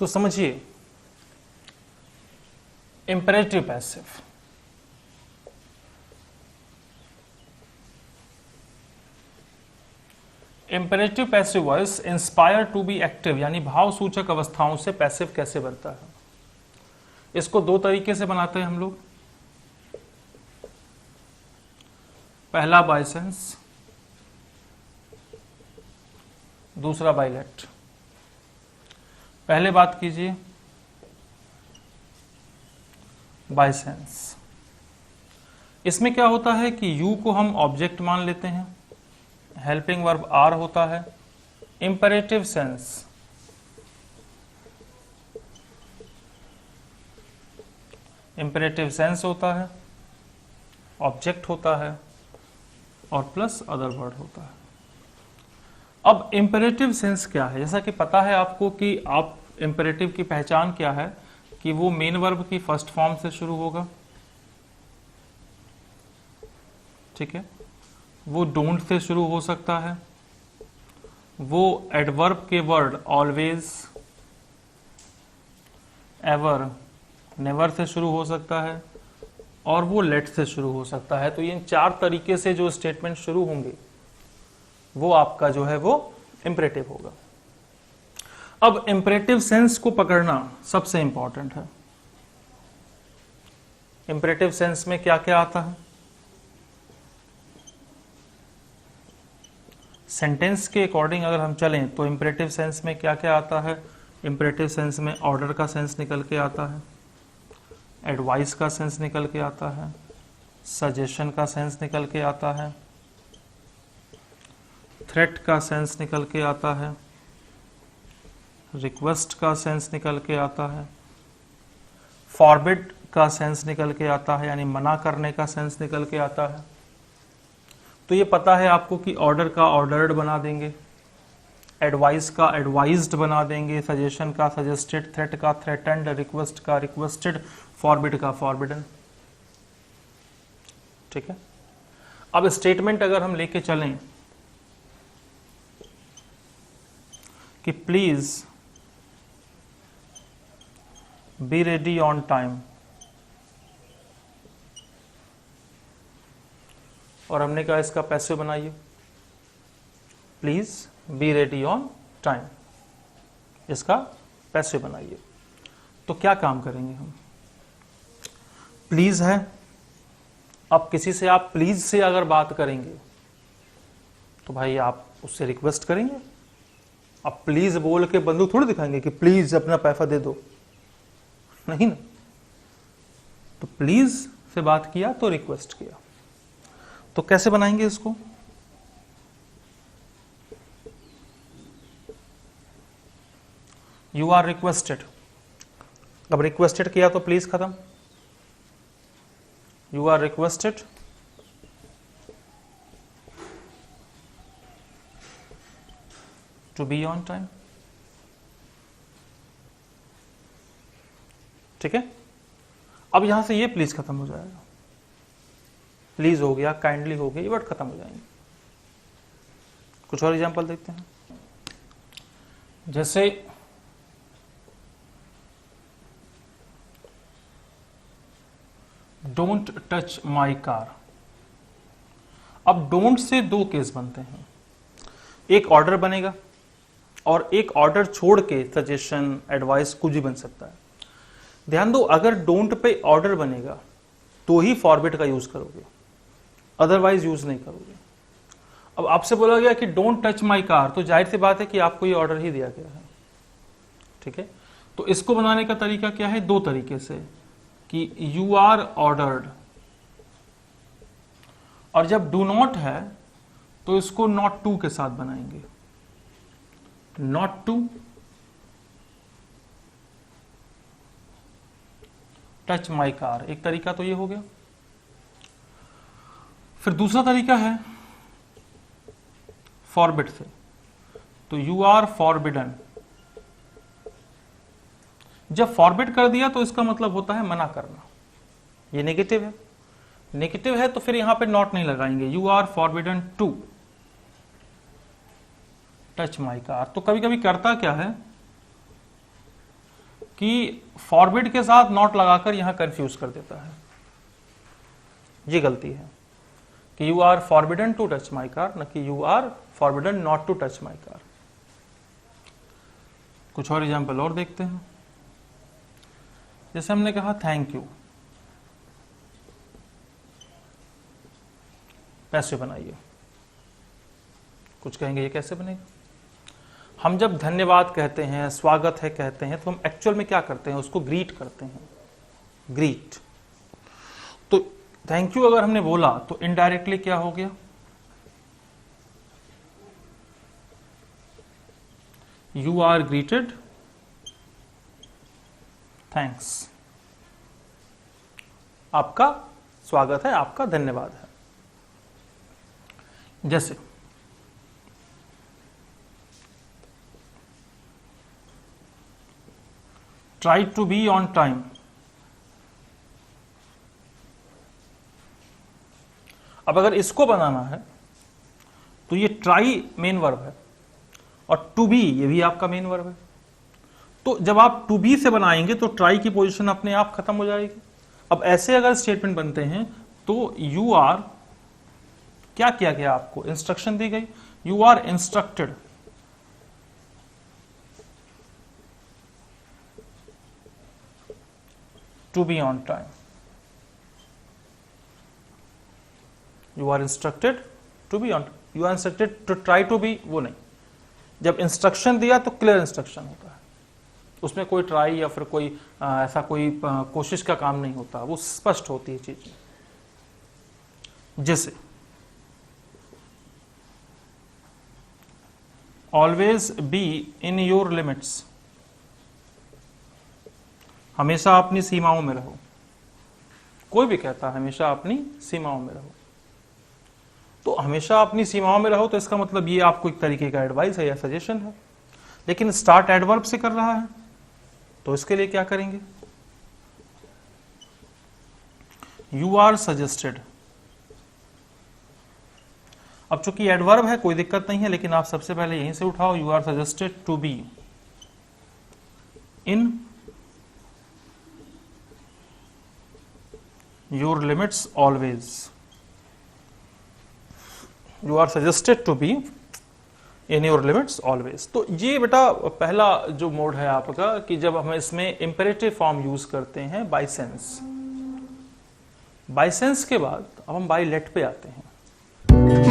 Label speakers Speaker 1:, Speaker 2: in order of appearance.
Speaker 1: तो समझिए imperative passive, imperative passive voice inspire to be active, यानी भाव सूचक अवस्थाओं से पैसिव कैसे बनता है। इसको दो तरीके से बनाते हैं हम लोग। पहला बाय सेंस, दूसरा बाय लेट। पहले बात कीजिए बाय सेंस। इसमें क्या होता है कि यू को हम ऑब्जेक्ट मान लेते हैं, हेल्पिंग वर्ब आर होता है। इंपेरेटिव सेंस, इंपेरेटिव सेंस होता है, ऑब्जेक्ट होता है और प्लस अदर वर्ड होता है। अब इंपेरेटिव सेंस क्या है, जैसा कि पता है आपको कि आप इंपेरेटिव की पहचान क्या है कि वो मेन वर्ब की फर्स्ट फॉर्म से शुरू होगा, ठीक है, वो डोंट से शुरू हो सकता है, वो एडवर्ब के word always, ever, never say शुरू हो सकता है और वो लेट से शुरू हो सकता है। तो ये चार तरीके से जो स्टेटमेंट शुरू होंगे वो आपका जो है वो इंपेरेटिव होगा। अब इंपेरेटिव सेंस को पकड़ना सबसे इंपॉर्टेंट है। इंपेरेटिव सेंस में क्या क्या आता है, सेंटेंस के अकॉर्डिंग अगर हम चलें तो इंपेरेटिव सेंस में क्या क्या आता है। इंपेरेटिव सेंस में ऑर्डर का सेंस निकल के आता है, एडवाइस का सेंस निकल के आता है, सजेशन का सेंस निकल के आता है, थ्रेट का सेंस निकल के आता है, रिक्वेस्ट का सेंस निकल के आता है, फॉरबिड का सेंस निकल के आता है, यानी मना करने का सेंस निकल के आता है। तो ये पता है आपको कि ऑर्डर का ऑर्डर्ड बना देंगे, एडवाइस का एडवाइज्ड बना देंगे, सजेशन का सजेस्टेड, थ्रेट का थ्रेटेंड, रिक्वेस्ट का रिक्वेस्टेड, फॉरबिड का फॉरबिडन, ठीक है। अब स्टेटमेंट अगर हम लेके चलें कि please be ready on time, और हमने कहा इसका पैसिव बनाइए, please be ready on time, इसका पैसिव बनाइए। तो क्या काम करेंगे हम, प्लीज है, अब किसी से आप प्लीज से अगर बात करेंगे तो भाई आप उससे रिक्वेस्ट करेंगे। अब प्लीज बोल के बंदूक थोड़ी दिखाएंगे कि प्लीज अपना पैसा दे दो, नहीं ना। तो प्लीज से बात किया तो रिक्वेस्ट किया। तो कैसे बनाएंगे इसको, यू आर रिक्वेस्टेड, अब रिक्वेस्टेड किया तो प्लीज खत्म, you are requested to be on time, ठीक है। अब यहां से ये प्लीज खत्म हो जाएगा, प्लीज हो गया, काइंडली हो गया, ये वर्ड खत्म हो जाएंगे। कुछ और एग्जांपल देखते हैं, जैसे डोंट टच माई कार। अब डोंट से दो केस बनते हैं, एक ऑर्डर बनेगा और एक ऑर्डर छोड़ के सजेशन, एडवाइस कुछ भी बन सकता है। ध्यान दो, अगर डोंट पे ऑर्डर बनेगा तो ही फॉरबिड का यूज करोगे, अदरवाइज यूज नहीं करोगे। अब आपसे बोला गया कि डोंट टच माई कार, तो जाहिर सी बात है कि आपको ये ऑर्डर ही दिया गया है, ठीक है। तो इसको बनाने का तरीका क्या है, दो तरीके से, कि यू आर ऑर्डर्ड, और जब डू नॉट है तो इसको नॉट टू के साथ बनाएंगे, not to touch my car, एक तरीका तो ये हो गया। फिर दूसरा तरीका है फॉरबिड से, तो यू आर फॉरबिडन। जब फॉरबिड कर दिया तो इसका मतलब होता है मना करना, ये नेगेटिव है, नेगेटिव है तो फिर यहां पे नॉट नहीं लगाएंगे, you are forbidden to touch my car. तो कभी कभी करता क्या है, कि फॉरबिड के साथ नॉट लगाकर यहां कंफ्यूज कर देता है, ये गलती है कि you are forbidden to touch my car, न कि you are forbidden not to touch my car. कुछ और एग्जाम्पल और देखते हैं। जैसे हमने कहा थैंक यू, पैसे बनाइए। कुछ कहेंगे ये कैसे बनेगा? हम जब धन्यवाद कहते हैं, स्वागत है कहते हैं, तो हम एक्चुअल में क्या करते हैं? उसको ग्रीट करते हैं, ग्रीट। तो थैंक यू अगर हमने बोला तो इनडायरेक्टली क्या हो गया? You are greeted, thanks. आपका स्वागत है, आपका धन्यवाद है। जैसे try to be on time. अब अगर इसको बनाना है तो ये ट्राई मेन वर्ब है और टू बी ये भी आपका मेन वर्ब है। तो जब आप टू बी से बनाएंगे तो ट्राई की पोजीशन अपने आप खत्म हो जाएगी। अब ऐसे अगर स्टेटमेंट बनते हैं तो यू आर, क्या किया गया? आपको इंस्ट्रक्शन दी गई, you are instructed to be on time. You are instructed to be on, you are instructed to try to be, वो नहीं। जब इंस्ट्रक्शन दिया तो क्लियर इंस्ट्रक्शन होता है, उसमें कोई ट्राई या फिर कोई ऐसा कोई कोशिश का काम नहीं होता, वो स्पष्ट होती है चीज। जैसे always be in your limits, हमेशा अपनी सीमाओं में रहो। कोई भी कहता है हमेशा अपनी सीमाओं में रहो, तो हमेशा अपनी सीमाओं में रहो तो इसका मतलब ये आपको एक तरीके का एडवाइस है या सजेशन है। लेकिन स्टार्ट एडवर्ब से कर रहा है तो इसके लिए क्या करेंगे? You are suggested. अब चूंकि एडवर्ब है कोई दिक्कत नहीं है, लेकिन आप सबसे पहले यहीं से उठाओ, you are suggested to be in your limits always. You are suggested to be in your limits always. तो ये बेटा पहला जो मोड है आपका कि जब हम इसमें इंपेरेटिव फॉर्म यूज करते हैं बाय सेंस। बाय सेंस के बाद अब हम बाय लेट पे आते हैं।